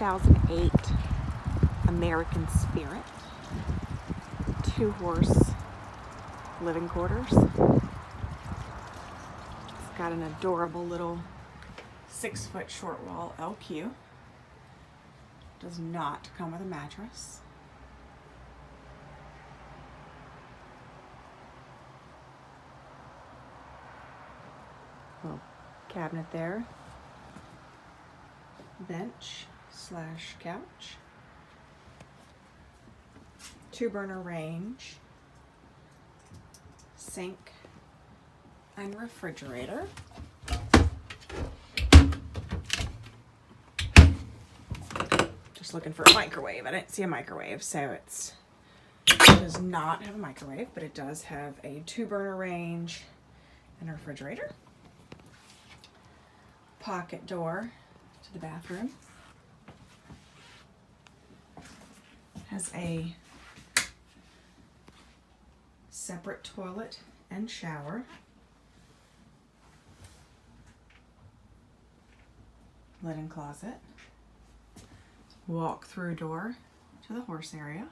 2008 American Spirit 2-horse living quarters. It's got an adorable little 6-foot short wall LQ. Does not come with a mattress. Little cabinet there. Bench / couch. 2-burner range. Sink and refrigerator. Just looking for a microwave. I didn't see a microwave, so it does not have a microwave, but it does have a 2-burner range and a refrigerator. Pocket door to the bathroom. Has a separate toilet and shower. Linen closet. Walk-through door to the horse area.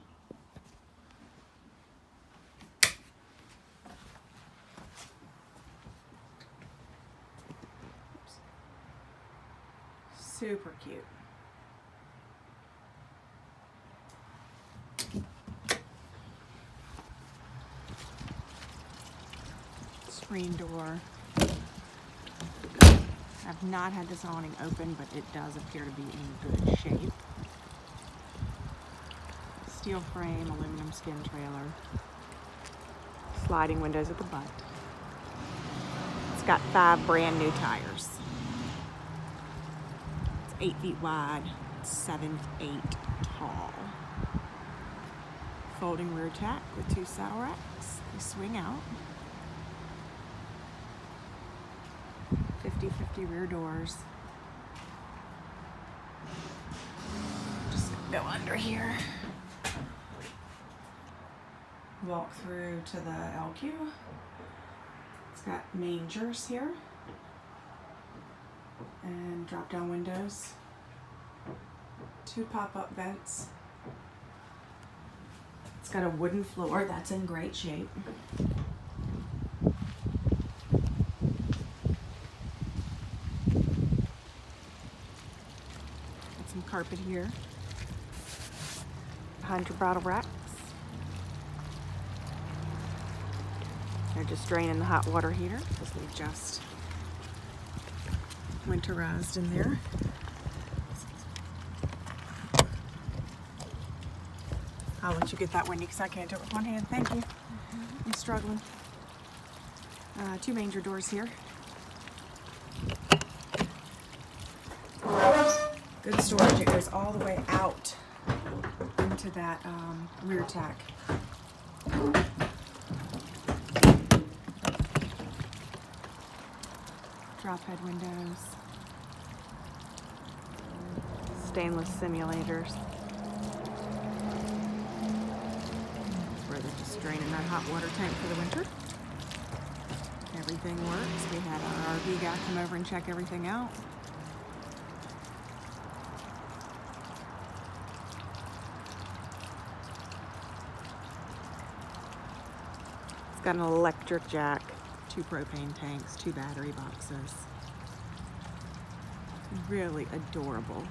Super cute. Screen door. I've not had this awning open, but it does appear to be in good shape. Steel frame, aluminum skin trailer. Sliding windows at the butt. It's got 5 brand new tires. It's 8 feet wide, 7'8" tall. Folding rear tack with 2 saddle racks. They swing out. 50/50 rear doors. Just go under here. Walk through to the LQ. It's got mangers here. And drop down windows. 2 pop-up vents. It's got a wooden floor that's in great shape. Got some carpet here. Behind your bridle racks. They're just draining the hot water heater because we've just winterized in there. I'll let you get that, Wendy, because I can't do it with one hand. Thank you. I'm struggling. 2 manger doors here. Good storage. It goes all the way out into that rear tack. Drop head windows. Stainless simulators. Where they're just draining that hot water tank for the winter. Everything works. We had our RV guy come over and check everything out. It's got an electric jack, 2 propane tanks, 2 battery boxes. Really adorable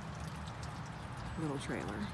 little trailer.